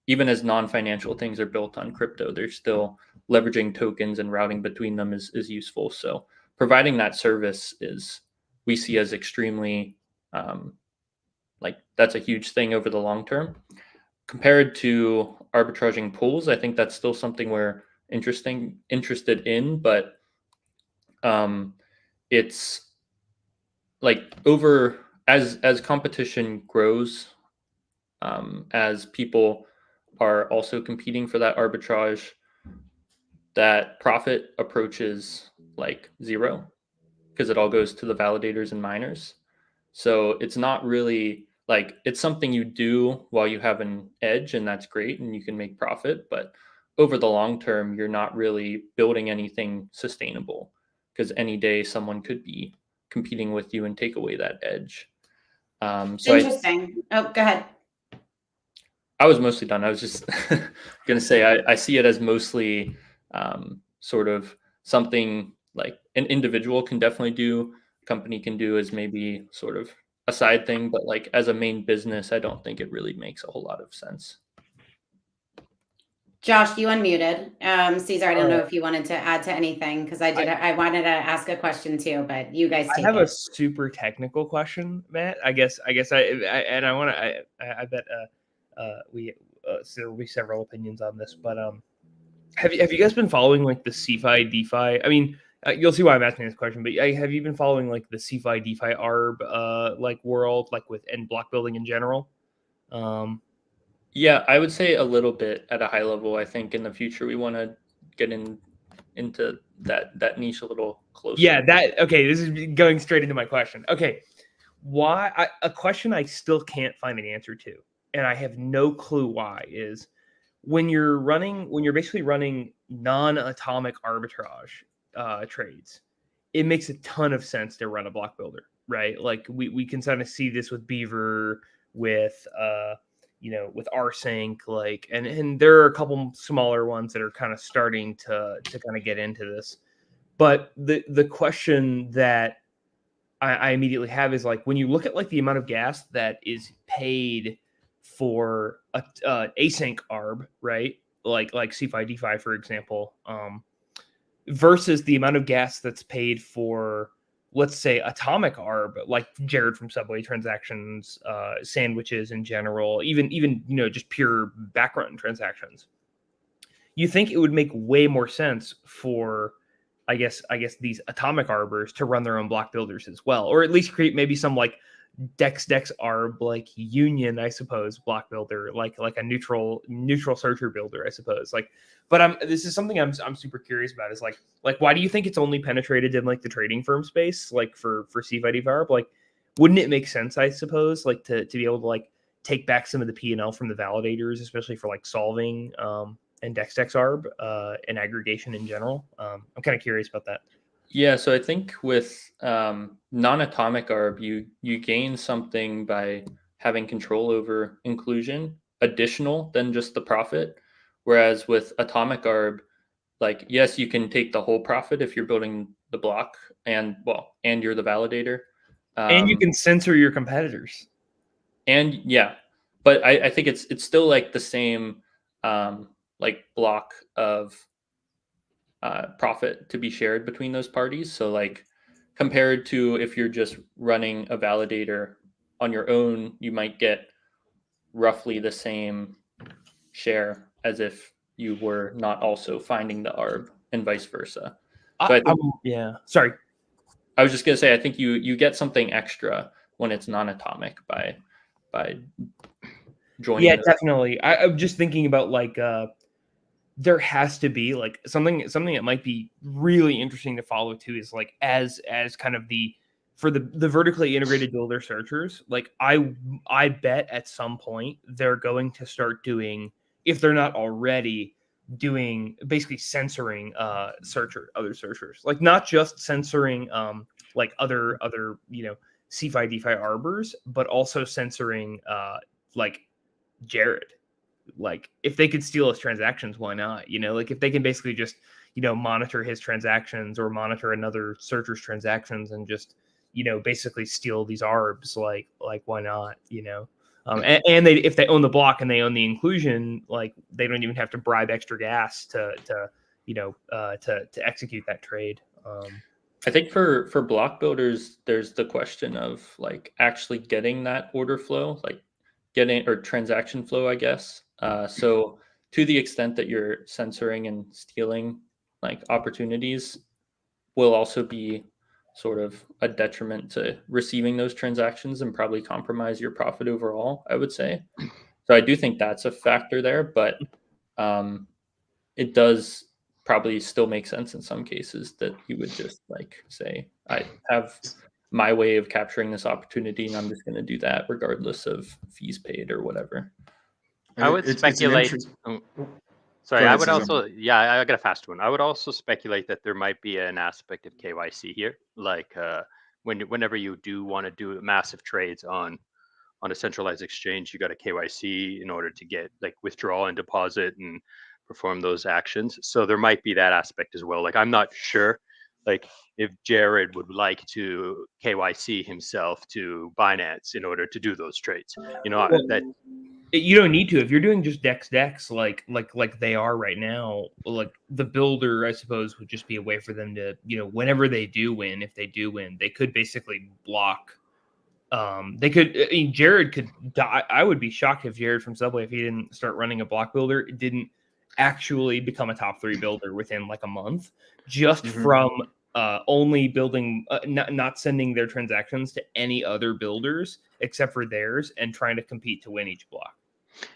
even as non-financial things are built on crypto, they're still leveraging tokens, and routing between them is useful. So providing that service we see as extremely that's a huge thing over the long term. Compared to arbitraging pools, I think that's still something we're interested in, but it's over as competition grows, as people are also competing for that arbitrage, that profit approaches zero, because it all goes to the validators and miners. So it's not really it's something you do while you have an edge, and that's great, and you can make profit, but over the long term, you're not really building anything sustainable, because any day someone could be competing with you and take away that edge. So Interesting. Oh, go ahead. I was mostly done. I was just going to say I see it as mostly sort of something an individual can definitely do, a company can do as maybe sort of a side thing, but as a main business, I don't think it really makes a whole lot of sense. Josh, you unmuted. Ceazor, I don't know if you wanted to add to anything, because I wanted to ask a question too, but you guys take it. I have a super technical question, Matt. I bet there will be several opinions on this, but have you guys been following the CeFi DeFi? I mean, you'll see why I'm asking this question, but have you been following the CeFi DeFi ARB world, and block building in general? Yeah, I would say a little bit at a high level. I think in the future we want to get into that niche a little closer. Yeah, okay, this is going straight into my question. Okay, a question I still can't find an answer to, and I have no clue why, is when you're basically running non-atomic arbitrage trades, it makes a ton of sense to run a block builder, right? Like we can kind of see this with Beaver, with with rsync, like, and there are a couple smaller ones that are kind of starting to kind of get into this. But the question that I immediately have is, like, when you look at like the amount of gas that is paid for a async arb, right? Like CFI DeFi, for example, versus the amount of gas that's paid for, let's say, atomic arb, like Jared from Subway transactions, sandwiches in general, even just pure background transactions. You think it would make way more sense for, I guess these atomic arbors to run their own block builders as well, or at least create maybe some like dex arb, like union, I suppose, block builder, like a neutral searcher builder, I suppose. Like, but this is something I'm super curious about, is like why do you think it's only penetrated in like the trading firm space, like for CFI arb? Like, wouldn't it make sense, I suppose, like to be able to like take back some of the P&L from the validators, especially for like solving and dex arb and aggregation in general? I'm kind of curious about that. Yeah, so I think with non-atomic arb, you gain something by having control over inclusion, additional than just the profit. Whereas with atomic arb, like, yes, you can take the whole profit if you're building the block and you're the validator. And you can censor your competitors. And yeah, but I think it's still like the same like block of profit to be shared between those parties. So like, compared to if you're just running a validator on your own, you might get roughly the same share as if you were not also finding the arb, and vice versa. So yeah, sorry. I was just gonna say, I think you get something extra when it's non-atomic by joining. Yeah, definitely. I'm just thinking about like there has to be like something that might be really interesting to follow too, is like as kind of for the vertically integrated builder searchers. Like I bet at some point they're going to start doing, if they're not already doing, basically censoring other searchers, like not just censoring like other CFI DeFi arbors, but also censoring like Jared. Like, if they could steal his transactions, why not? Like, if they can basically just monitor his transactions or monitor another searcher's transactions and just basically steal these arbs, like why not? And they, if they own the block and they own the inclusion, like, they don't even have to bribe extra gas to execute that trade. I think for block builders, there's the question of like actually getting that order flow, like or transaction flow, I guess. So to the extent that you're censoring and stealing like opportunities, will also be sort of a detriment to receiving those transactions and probably compromise your profit overall, I would say. So I do think that's a factor there, but it does probably still make sense in some cases that you would just like say, I have my way of capturing this opportunity and I'm just going to do that regardless of fees paid or whatever. I would speculate. Sorry, I would also, I got a fast one. I would also speculate that there might be an aspect of KYC here, like whenever you do want to do massive trades on a centralized exchange, you got a KYC in order to get like withdrawal and deposit and perform those actions. So there might be that aspect as well. Like, I'm not sure, like, if Jared would like to KYC himself to Binance in order to do those trades. That you don't need to if you're doing just dex like they are right now. Like, the builder, I suppose, would just be a way for them to, whenever they do win, if they do win, they could basically block. Jared could die. I would be shocked if Jared from Subway, if he didn't start running a block builder, didn't actually become a top 3 builder within like a month, just from only building, not sending their transactions to any other builders except for theirs, and trying to compete to win each block.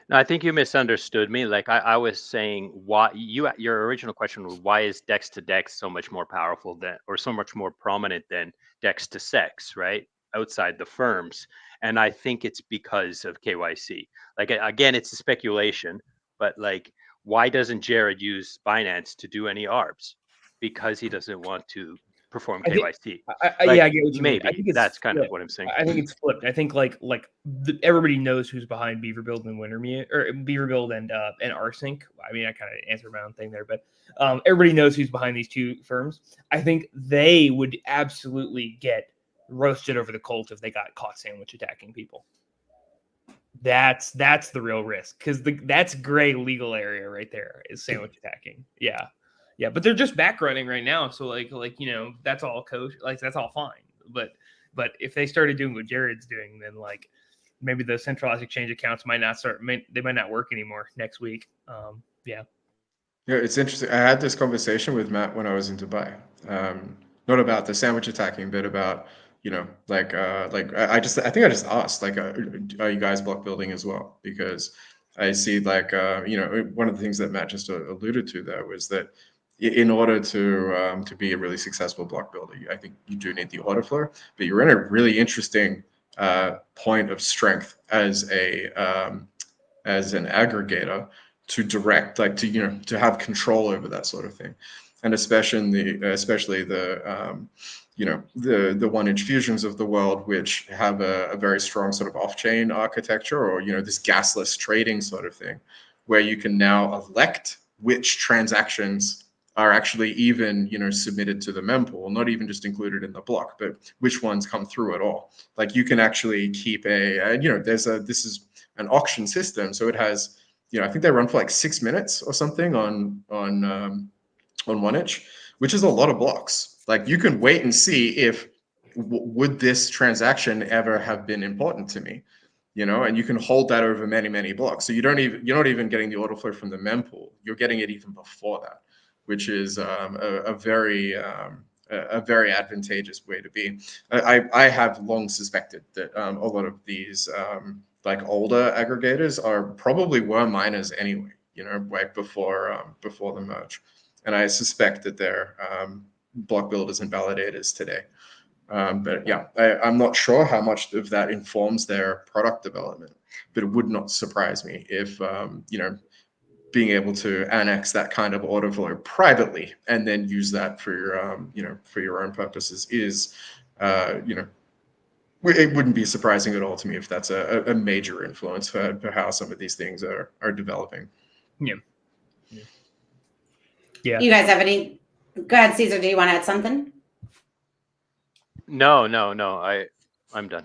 No, I think you misunderstood me. Like I was saying, why your original question was why is Dex to Dex so much more powerful than, or so much more prominent than Dex to Sex, right? Outside the firms. And I think it's because of KYC. Like again, it's a speculation, but like, why doesn't Jared use Binance to do any ARBs? Because he doesn't want to perform I think, KYC. yeah, I get what you mean. Maybe I think it's that's kind of flipped. what I'm saying. I think it's flipped. I think everybody knows who's behind Beaver Build and Wintermute, or Beaver Build and Rsync. I mean, I kind of answered my own thing there, but everybody knows who's behind these two firms. I think they would absolutely get roasted over the coals if they got caught sandwich attacking people. That's the real risk, because that's gray legal area right there is sandwich attacking. Yeah. Yeah, but they're just back running right now, so like that's all kosher, like that's all fine. But if they started doing what Jared's doing, then like maybe the centralized exchange accounts might not work anymore next week. Yeah, it's interesting. I had this conversation with Matt when I was in Dubai. Not about the sandwich attacking, but about I think I just asked like, are you guys block building as well? Because I see like one of the things that Matt just alluded to there was that in order to be a really successful block builder, I think you do need the order flow, but you're in a really interesting point of strength as an aggregator to direct, like to have control over that sort of thing, and especially the one-inch fusions of the world, which have a very strong sort of off-chain architecture, or this gasless trading sort of thing, where you can now elect which transactions are actually even submitted to the mempool, not even just included in the block, but which ones come through at all. Like you can actually keep this is an auction system, so it has I think they run for like 6 minutes or something on 1inch, which is a lot of blocks. Like you can wait and see if would this transaction ever have been important to me, and you can hold that over many blocks. So you're not even getting the order flow from the mempool. You're getting it even before that, which is a very advantageous way to be. I have long suspected that a lot of these like older aggregators were miners anyway, right before the merge, and I suspect that they're block builders and validators today. But yeah, I'm not sure how much of that informs their product development, but it would not surprise me if being able to annex that kind of order flow privately and then use that for your own purposes is it wouldn't be surprising at all to me if that's a major influence for how some of these things are developing. Yeah. You guys have any? Go ahead, Caezor. Do you want to add something? No. I'm done.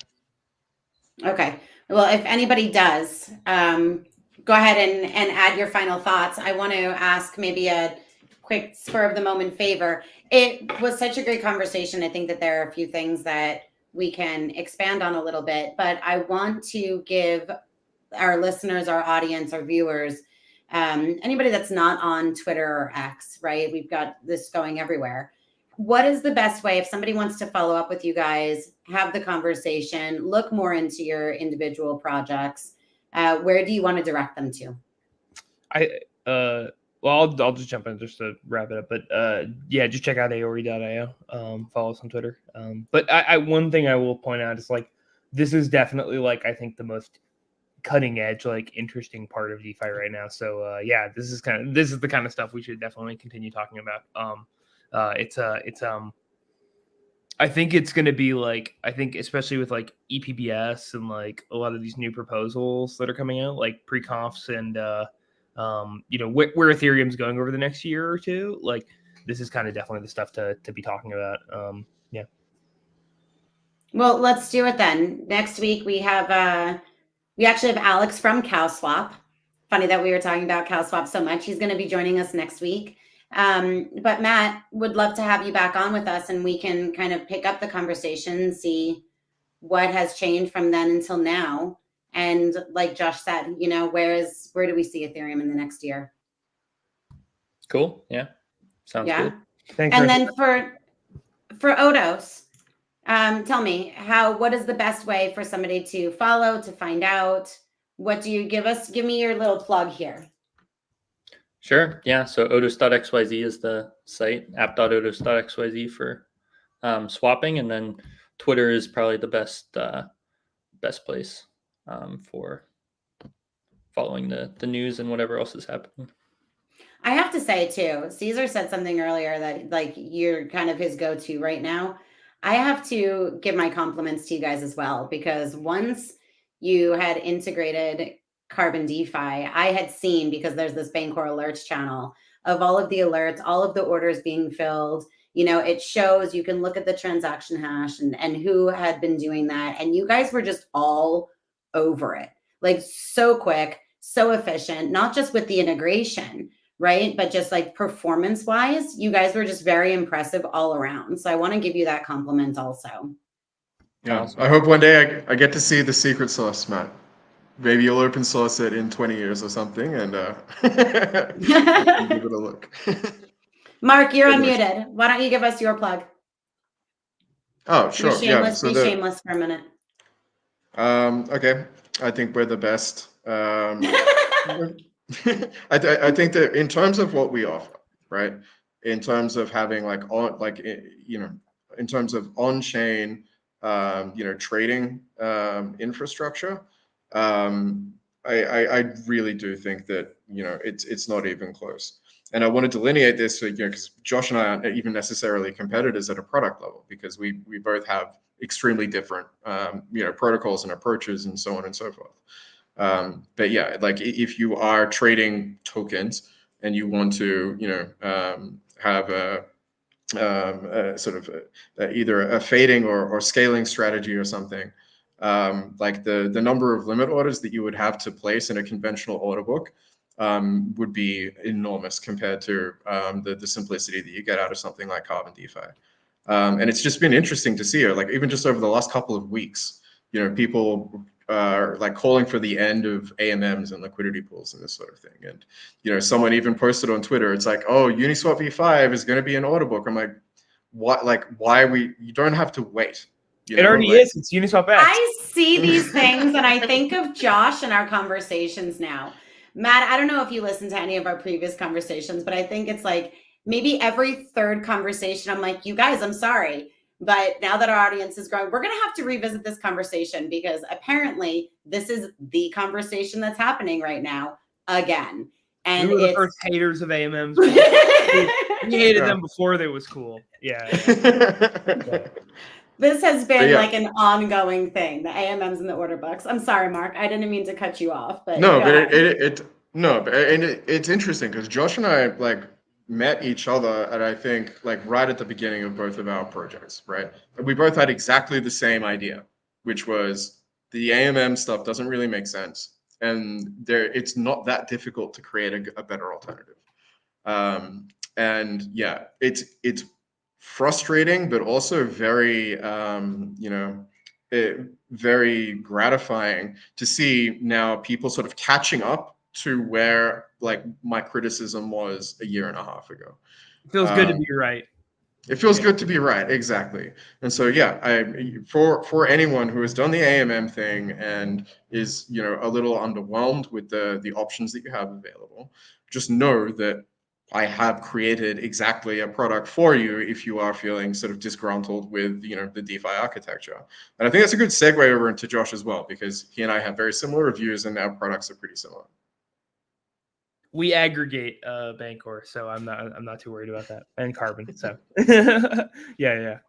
Okay. Well, if anybody does, go ahead and add your final thoughts. I want to ask maybe a quick spur of the moment favor. It was such a great conversation. I think that there are a few things that we can expand on a little bit, but I want to give our listeners, our audience, our viewers, anybody that's not on Twitter or X, right? We've got this going everywhere. What is the best way if somebody wants to follow up with you guys, have the conversation, look more into your individual projects? Where do you want to direct them to? Well, I'll just jump in just to wrap it up. But yeah, just check out aori.io. Follow us on Twitter. But one thing I will point out is like this is definitely like I think the most cutting edge, like interesting part of DeFi right now. So yeah, this is the kind of stuff we should definitely continue talking about. I think it's going to be like, I think especially with like EPBS and like a lot of these new proposals that are coming out, like pre-confs and, where Ethereum's going over the next year or two, like this is kind of definitely the stuff to be talking about. Yeah. Well, let's do it then. Next week we actually have Alex from CowSwap. Funny that we were talking about CowSwap so much. He's going to be joining us next week. But Matt, would love to have you back on with us and we can kind of pick up the conversation, see what has changed from then until now. And like Josh said, where do we see Ethereum in the next year? Cool. Yeah. Sounds good. Thanks. And then for Odos, tell me what is the best way for somebody to follow, to find out What do you give us? Give me your little plug here. Sure. Yeah. So Odos.xyz is the site, app.odos.xyz for swapping, and then Twitter is probably the best place for following the news and whatever else is happening. I have to say too, Ceazor said something earlier that like you're kind of his go-to right now. I have to give my compliments to you guys as well, because once you had integrated Carbon DeFi, I had seen, because there's this Bancor alerts channel of all of the alerts, all of the orders being filled. You know, it shows, you can look at the transaction hash and who had been doing that. And you guys were just all over it, like so quick, so efficient, not just with the integration, right? But just like performance wise, you guys were just very impressive all around. So I want to give you that compliment also. Yeah, Awesome. I hope one day I get to see the secret sauce, Matt. Maybe you'll open source it in 20 years or something, and give it a look. Mark, you're Pretty much. unmuted. Why don't you give us your plug? Oh, sure. Be Yeah. shameless, So be shameless for a minute. okay. I think we're the best. I think that in terms of what we offer, right? In terms of having in terms of on-chain, trading infrastructure, I really do think that it's not even close. And I want to delineate this, because Josh and I aren't even necessarily competitors at a product level, because we both have extremely different protocols and approaches and so on and so forth. But yeah, like if you are trading tokens and you want to, have a sort of either a fading or scaling strategy or something, like the number of limit orders that you would have to place in a conventional order book would be enormous compared to the simplicity that you get out of something like Carbon DeFi. And it's just been interesting to see, like even just over the last couple of weeks, people are like calling for the end of AMMs and liquidity pools and this sort of thing. And someone even posted on Twitter, it's like, oh, Uniswap V5 is going to be an order book. I'm like, what? Like, why you don't have to wait. It already is. It's Uniswap X. I see these things and I think of Josh and our conversations now. Matt, I don't know if you listened to any of our previous conversations, but I think it's like maybe every third conversation, I'm like, you guys, I'm sorry. But now that our audience is growing, we're going to have to revisit this conversation, because apparently this is the conversation that's happening right now again. And we were the first haters of AMMs. We hated them before they was cool. Yeah. This has been like an ongoing thing, the AMMs and the order books. I'm sorry, Mark. I didn't mean to cut you off, but no, but it's interesting because Josh and I like met each other and I think like right at the beginning of both of our projects, right? We both had exactly the same idea, which was the AMM stuff doesn't really make sense, and it's not that difficult to create a better alternative. And yeah, it's frustrating, but also very very gratifying to see now people sort of catching up to where like my criticism was a year and a half ago. It feels good to be right. It feels good to be right, exactly. And so yeah, for anyone who has done the AMM thing and is a little underwhelmed with the options that you have available, just know that I have created exactly a product for you if you are feeling sort of disgruntled with the DeFi architecture. And I think that's a good segue over into Josh as well, because he and I have very similar reviews and our products are pretty similar. We aggregate Bancor, so I'm not too worried about that, and Carbon. So yeah,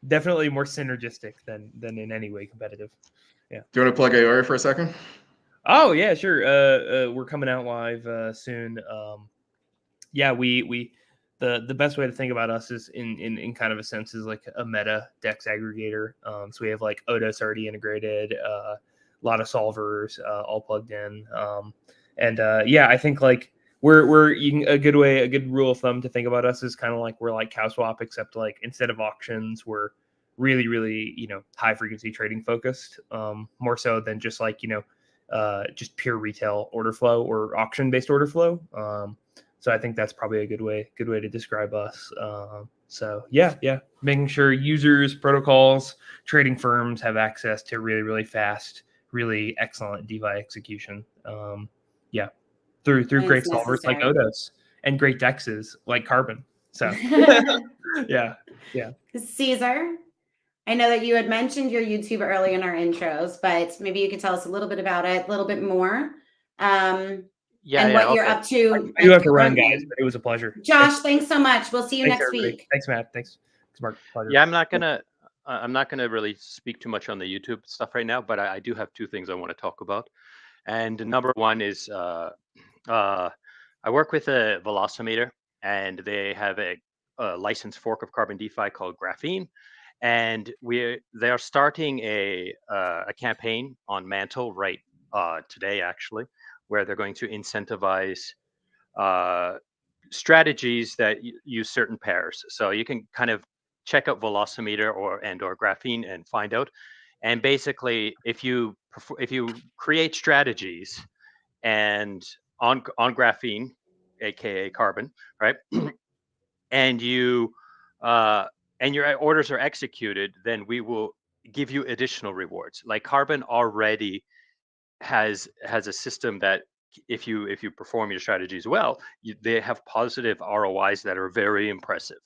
definitely more synergistic than in any way competitive. Yeah. Do you want to plug Aori for a second? Oh yeah, sure. We're coming out live soon. Yeah, we the best way to think about us is in kind of a sense is like a meta DEX aggregator. So we have like Odos already integrated, a lot of solvers all plugged in. And yeah, I think like we're a good rule of thumb to think about us is kind of like we're like CowSwap, except like instead of auctions, we're really high frequency trading focused, more so than just like just pure retail order flow or auction based order flow. So I think that's probably a good way to describe us. So yeah, making sure users, protocols, trading firms have access to really fast, really excellent DeFi execution. Yeah, through And great it's solvers like necessary. Odos and great dexes like Carbon. So yeah. Caesar, I know that you had mentioned your YouTube early in our intros, but maybe you could tell us a little bit about it, a little bit more, and what you're Okay. up to. I do have to run, currently. guys, but it was a pleasure. Josh, thanks so much. We'll see you Thanks, next everybody. week. Thanks, Matt. Thanks, Mark. Pleasure. Yeah, I'm not gonna really speak too much on the YouTube stuff right now, but I do have two things I want to talk about. And number one is I work with a velocimeter, and they have a licensed fork of Carbon DeFi called Graphene, and they are starting a campaign on Mantle right today, actually, where they're going to incentivize strategies that use certain pairs. So you can kind of check out velocimeter or Graphene and find out. And basically, if you create strategies and on Graphene, aka Carbon, right, and you and your orders are executed, then we will give you additional rewards. Like Carbon already has a system that if you perform your strategies well, they have positive ROIs that are very impressive.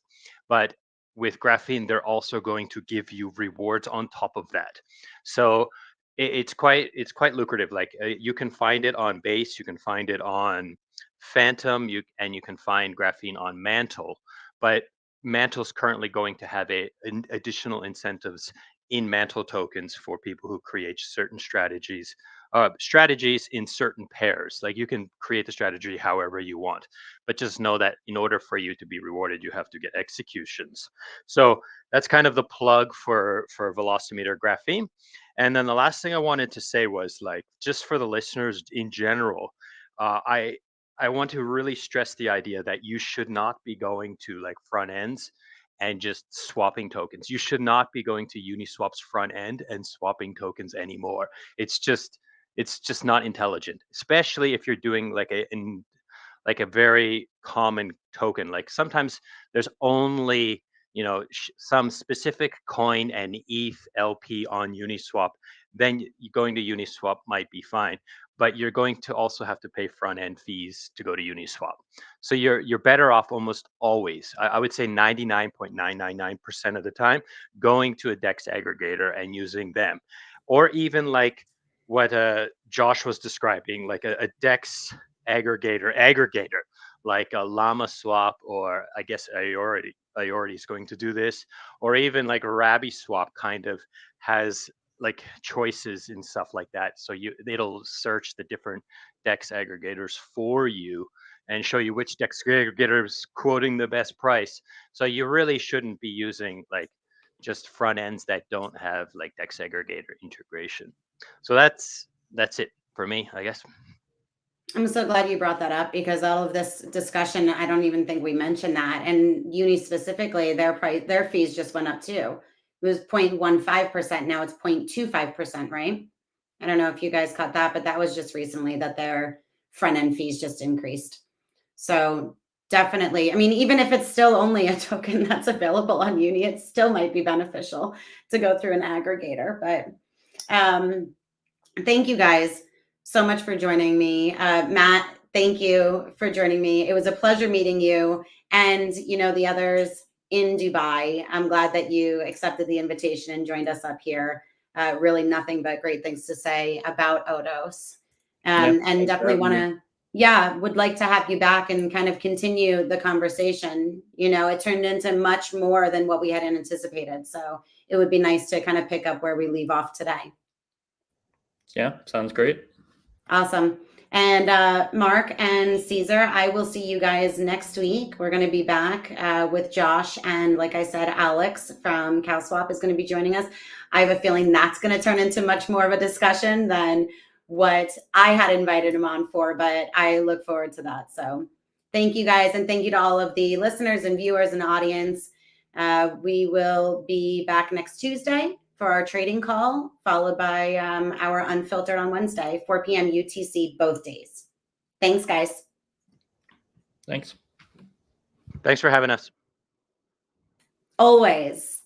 But with Graphene, they're also going to give you rewards on top of that. So it's quite lucrative. Like you can find it on Base, you can find it on Phantom, you can find Graphene on Mantle. But Mantle's currently going to have additional incentives in Mantle tokens for people who create certain strategies in certain pairs. Like you can create the strategy however you want, but just know that in order for you to be rewarded, you have to get executions. So that's kind of the plug for Velocimeter Graphene. And then the last thing I wanted to say was, like, just for the listeners in general, I want to really stress the idea that you should not be going to like front ends and just swapping tokens. You should not be going to Uniswap's front end and swapping tokens anymore. It's just not intelligent, especially if you're doing like a very common token. Like sometimes there's only some specific coin and ETH LP on Uniswap. Then going to Uniswap might be fine, but you're going to also have to pay front end fees to go to Uniswap. So you're better off almost always. I would say 99.999% of the time going to a DEX aggregator and using them, or even like what Josh was describing, like a DEX aggregator, like a Llama Swap, or I guess Aori is going to do this, or even like Rabby Swap kind of has like choices and stuff like that. So it'll search the different DEX aggregators for you and show you which DEX aggregator is quoting the best price. So you really shouldn't be using like just front ends that don't have like DEX aggregator integration. So that's it for me, I guess. I'm so glad you brought that up, because all of this discussion, I don't even think we mentioned that. And Uni specifically, their fees just went up too. It was 0.15%. Now it's 0.25%, right? I don't know if you guys caught that, but that was just recently that their front end fees just increased. So definitely, I mean, even if it's still only a token that's available on Uni, it still might be beneficial to go through an aggregator. But thank you guys so much for joining me. Matt, thank you for joining me. It was a pleasure meeting you and, the others in Dubai. I'm glad that you accepted the invitation and joined us up here. Really nothing but great things to say about Odos. And definitely would like to have you back and kind of continue the conversation. It turned into much more than what we had anticipated. So it would be nice to kind of pick up where we leave off today. Yeah, sounds great. Awesome. And Mark and Caesar, I will see you guys next week. We're going to be back with Josh. And like I said, Alex from CowSwap is going to be joining us. I have a feeling that's going to turn into much more of a discussion than what I had invited him on for, but I look forward to that. So thank you guys. And thank you to all of the listeners and viewers and audience. We will be back next Tuesday for our trading call, followed by our Unfiltered on Wednesday, 4 p.m. UTC both days. Thanks, guys. Thanks. Thanks for having us. Always.